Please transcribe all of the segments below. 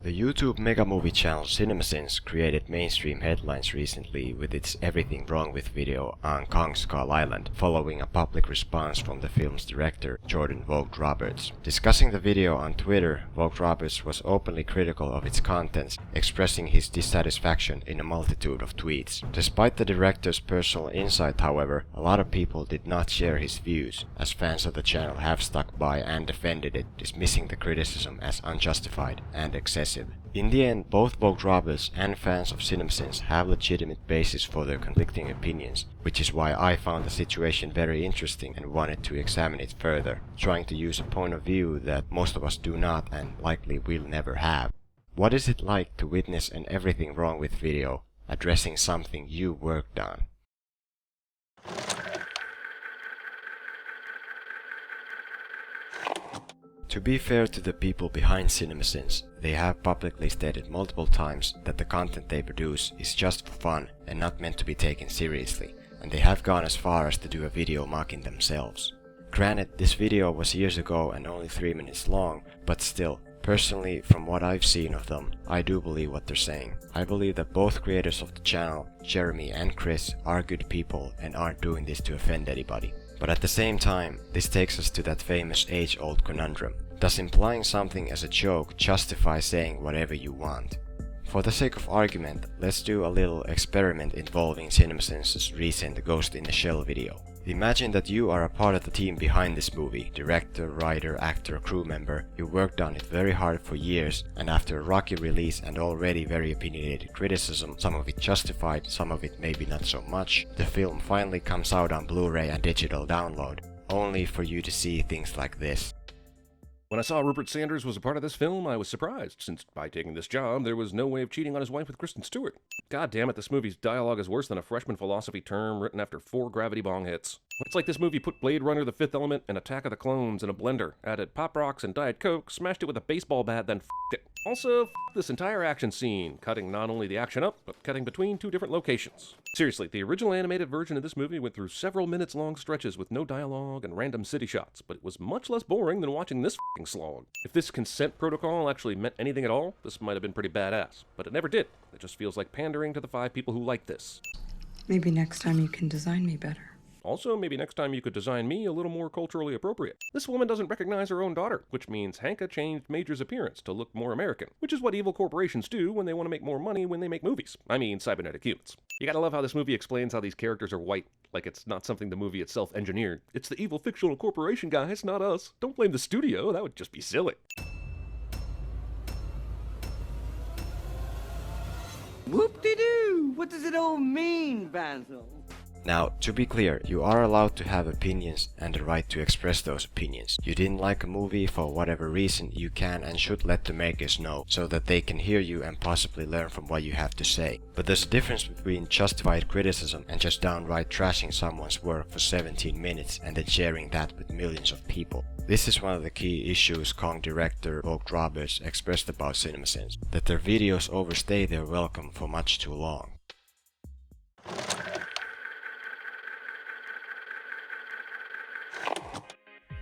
The YouTube mega movie channel CinemaSins created mainstream headlines recently with its Everything Wrong with video on Kong Skull Island, following a public response from the film's director, Jordan Vogt-Roberts. Discussing the video on Twitter, Vogt-Roberts was openly critical of its contents, expressing his dissatisfaction in a multitude of tweets. Despite the director's personal insight, however, a lot of people did not share his views, as fans of the channel have stuck by and defended it, dismissing the criticism as unjustified and excessive. In the end, both Vogt-Roberts and fans of CinemaSins have legitimate basis for their conflicting opinions, which is why I found the situation very interesting and wanted to examine it further, trying to use a point of view that most of us do not and likely will never have. What is it like to witness an Everything Wrong with video addressing something you worked on? To be fair to the people behind CinemaSins, they have publicly stated multiple times that the content they produce is just for fun and not meant to be taken seriously, and they have gone as far as to do a video mocking themselves. Granted, this video was years ago and only 3 minutes long, but still, personally, from what I've seen of them, I do believe what they're saying. I believe that both creators of the channel, Jeremy and Chris, are good people and aren't doing this to offend anybody. But at the same time, this takes us to that famous age-old conundrum. Does implying something as a joke justify saying whatever you want? For the sake of argument, let's do a little experiment involving CinemaSins' recent Ghost in the Shell video. Imagine that you are a part of the team behind this movie, director, writer, actor, crew member. You worked on it very hard for years, and after a rocky release and already very opinionated criticism, some of it justified, some of it maybe not so much, the film finally comes out on Blu-ray and digital download, only for you to see things like this. When I saw Rupert Sanders was a part of this film, I was surprised, since by taking this job, there was no way of cheating on his wife with Kristen Stewart. God damn it, this movie's dialogue is worse than a freshman philosophy term written after 4 gravity bong hits. It's like this movie put Blade Runner, The Fifth Element, and Attack of the Clones in a blender, added Pop Rocks and Diet Coke, smashed it with a baseball bat, then f***ed it. Also, f*** this entire action scene, cutting not only the action up, but cutting between 2 different locations. Seriously, the original animated version of this movie went through several minutes long stretches with no dialogue and random city shots, but it was much less boring than watching this f***ing slog. If this consent protocol actually meant anything at all, this might have been pretty badass, but it never did. It just feels like pandering to the 5 people who like this. Maybe next time you can design me better. Also, maybe next time you could design me a little more culturally appropriate. This woman doesn't recognize her own daughter, which means Hanka changed Major's appearance to look more American, which is what evil corporations do when they want to make more money when they make movies. I mean, cybernetic humans. You gotta love how this movie explains how these characters are white, like it's not something the movie itself engineered. It's the evil fictional corporation, guys, not us. Don't blame the studio, that would just be silly. Whoop-de-doo! What does it all mean, Basil? Now, to be clear, you are allowed to have opinions and the right to express those opinions. You didn't like a movie for whatever reason, you can and should let the makers know, so that they can hear you and possibly learn from what you have to say. But there's a difference between justified criticism and just downright trashing someone's work for 17 minutes and then sharing that with millions of people. This is one of the key issues Kong director Vogt-Roberts expressed about CinemaSins, that their videos overstay their welcome for much too long.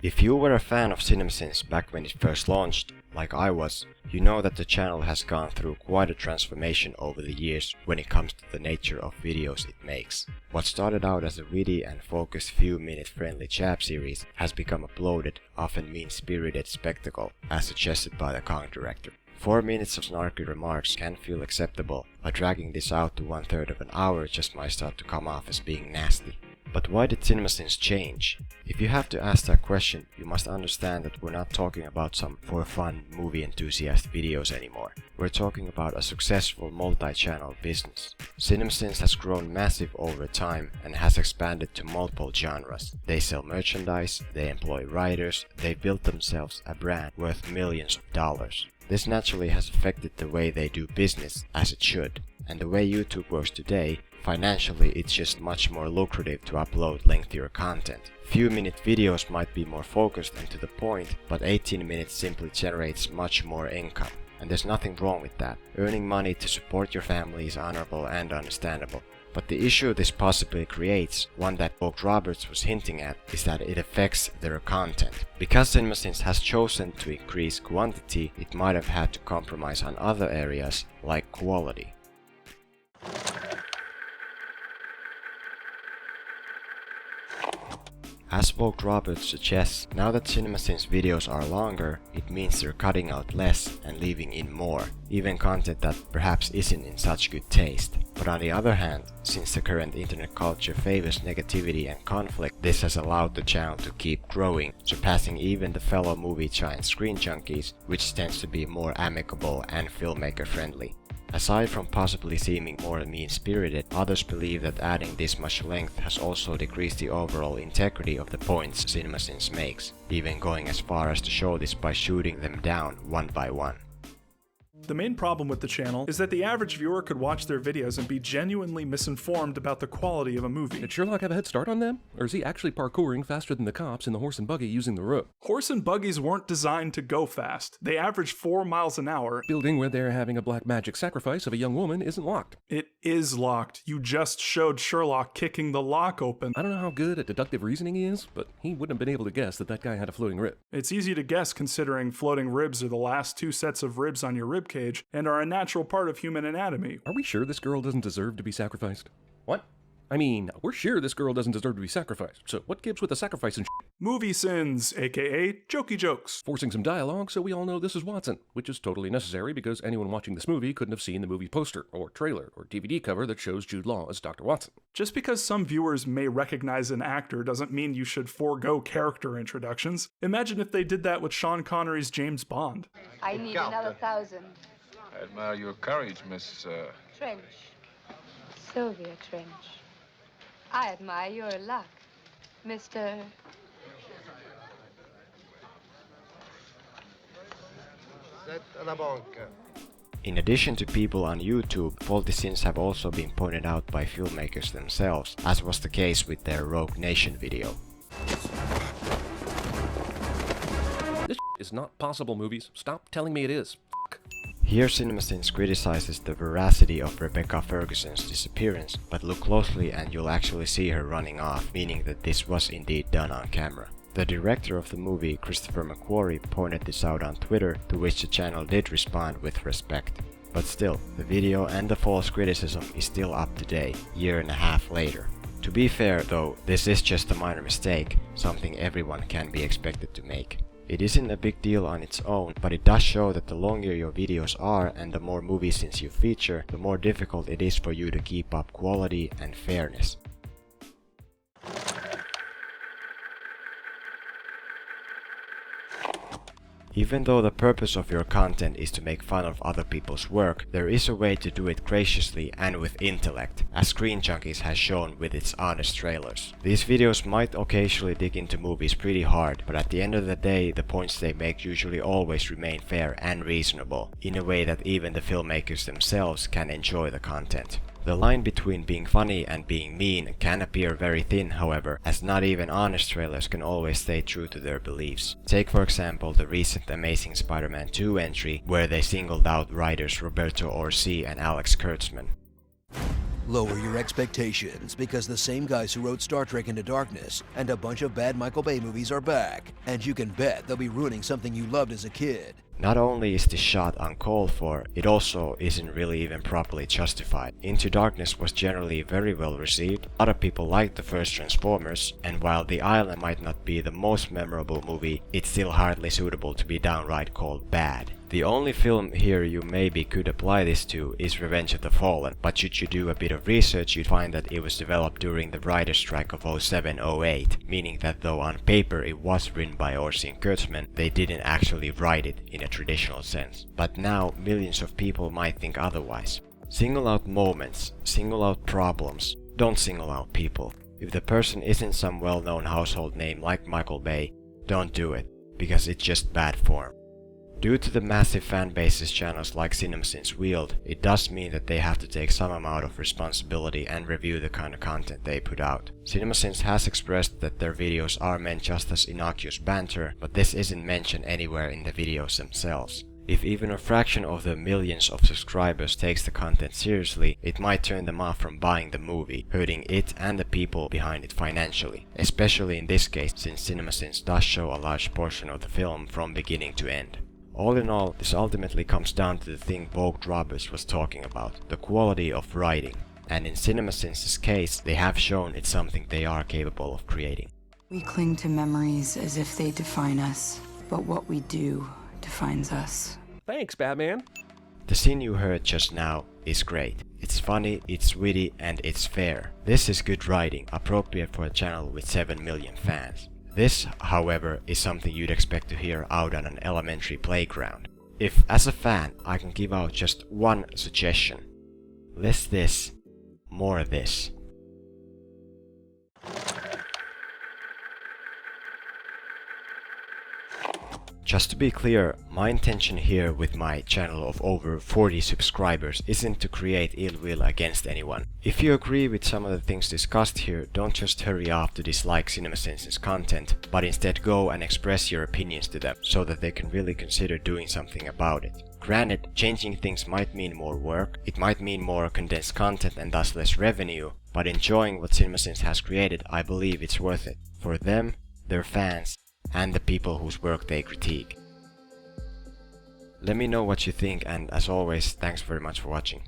If you were a fan of CinemaSins back when it first launched, like I was, you know that the channel has gone through quite a transformation over the years when it comes to the nature of videos it makes. What started out as a witty and focused few-minute friendly chat series has become a bloated, often mean-spirited spectacle, as suggested by the Kong director. 4 minutes of snarky remarks can feel acceptable, but dragging this out to 1/3 of an hour just might start to come off as being nasty. But why did CinemaSins change? If you have to ask that question, you must understand that we're not talking about some for fun movie enthusiast videos anymore. We're talking about a successful multi-channel business. CinemaSins has grown massive over time and has expanded to multiple genres. They sell merchandise, they employ writers, they built themselves a brand worth millions of dollars. This naturally has affected the way they do business, as it should, and the way YouTube works today. Financially, it's just much more lucrative to upload lengthier content. Few-minute videos might be more focused and to the point, but 18 minutes simply generates much more income. And there's nothing wrong with that. Earning money to support your family is honorable and understandable. But the issue this possibly creates, one that Vogt-Roberts was hinting at, is that it affects their content. Because CinemaSins has chosen to increase quantity, it might have had to compromise on other areas, like quality. As Vogt-Roberts suggests, now that CinemaSins videos are longer, it means they're cutting out less and leaving in more, even content that perhaps isn't in such good taste. But on the other hand, since the current internet culture favors negativity and conflict, this has allowed the channel to keep growing, surpassing even the fellow movie giant Screen Junkies, which tends to be more amicable and filmmaker friendly. Aside from possibly seeming more mean-spirited, others believe that adding this much length has also decreased the overall integrity of the points CinemaSins makes, even going as far as to show this by shooting them down one by one. The main problem with the channel is that the average viewer could watch their videos and be genuinely misinformed about the quality of a movie. Did Sherlock have a head start on them? Or is he actually parkouring faster than the cops in the horse and buggy using the rope? Horse and buggies weren't designed to go fast. They average 4 miles an hour. Building where they're having a black magic sacrifice of a young woman isn't locked. It is locked. You just showed Sherlock kicking the lock open. I don't know how good at deductive reasoning he is, but he wouldn't have been able to guess that guy had a floating rib. It's easy to guess considering floating ribs are the last 2 sets of ribs on your ribcage and are a natural part of human anatomy. Are we sure this girl doesn't deserve to be sacrificed? What? I mean, we're sure this girl doesn't deserve to be sacrificed, so what gives with the sacrifice and Movie sins, aka jokey jokes. Forcing some dialogue so we all know this is Watson, which is totally necessary because anyone watching this movie couldn't have seen the movie poster, or trailer, or DVD cover that shows Jude Law as Dr. Watson. Just because some viewers may recognize an actor doesn't mean you should forego character introductions. Imagine if they did that with Sean Connery's James Bond. I need another 1,000. I admire your courage, Miss... Trench. Sylvia Trench. I admire your luck, Mr. In addition to people on YouTube, faulty sins have also been pointed out by filmmakers themselves, as was the case with their Rogue Nation video. This is not possible, movies. Stop telling me it is. Here CinemaSins criticizes the veracity of Rebecca Ferguson's disappearance, but look closely and you'll actually see her running off, meaning that this was indeed done on camera. The director of the movie, Christopher McQuarrie, pointed this out on Twitter, to which the channel did respond with respect. But still, the video and the false criticism is still up to date, year and a half later. To be fair though, this is just a minor mistake, something everyone can be expected to make. It isn't a big deal on its own, but it does show that the longer your videos are and the more movie sins you feature, the more difficult it is for you to keep up quality and fairness. Even though the purpose of your content is to make fun of other people's work, there is a way to do it graciously and with intellect, as Screen Junkies has shown with its honest trailers. These videos might occasionally dig into movies pretty hard, but at the end of the day, the points they make usually always remain fair and reasonable, in a way that even the filmmakers themselves can enjoy the content. The line between being funny and being mean can appear very thin, however, as not even honest trailers can always stay true to their beliefs. Take for example the recent Amazing Spider-Man 2 entry, where they singled out writers Roberto Orci and Alex Kurtzman. Lower your expectations, because the same guys who wrote Star Trek Into Darkness and a bunch of bad Michael Bay movies are back, and you can bet they'll be ruining something you loved as a kid. Not only is this shot uncalled for, it also isn't really even properly justified. Into Darkness was generally very well received, a lot of people liked the first Transformers, and while The Island might not be the most memorable movie, it's still hardly suitable to be downright called bad. The only film here you maybe could apply this to is Revenge of the Fallen, but should you do a bit of research you'd find that it was developed during the writer's strike of 07-08, meaning that though on paper it was written by Orci and Kurtzman, they didn't actually write it in a traditional sense. But now millions of people might think otherwise. Single out moments, single out problems, don't single out people. If the person isn't some well-known household name like Michael Bay, don't do it, because it's just bad form. Due to the massive fan bases channels like CinemaSins wield, it does mean that they have to take some amount of responsibility and review the kind of content they put out. CinemaSins has expressed that their videos are meant just as innocuous banter, but this isn't mentioned anywhere in the videos themselves. If even a fraction of the millions of subscribers takes the content seriously, it might turn them off from buying the movie, hurting it and the people behind it financially. Especially in this case, since CinemaSins does show a large portion of the film from beginning to end. All in all, this ultimately comes down to the thing Vogt-Roberts was talking about, the quality of writing. And in CinemaSins' case, they have shown it's something they are capable of creating. We cling to memories as if they define us, but what we do defines us. Thanks, Batman. The scene you heard just now is great. It's funny, it's witty, and it's fair. This is good writing, appropriate for a channel with 7 million fans. This, however, is something you'd expect to hear out on an elementary playground. If, as a fan, I can give out just one suggestion: less this, more this. Just to be clear, my intention here with my channel of over 40 subscribers isn't to create ill will against anyone. If you agree with some of the things discussed here, don't just hurry off to dislike CinemaSins' content, but instead go and express your opinions to them so that they can really consider doing something about it. Granted, changing things might mean more work, it might mean more condensed content and thus less revenue, but enjoying what CinemaSins has created, I believe it's worth it. For them, their fans, and the people whose work they critique. Let me know what you think, and as always, thanks very much for watching.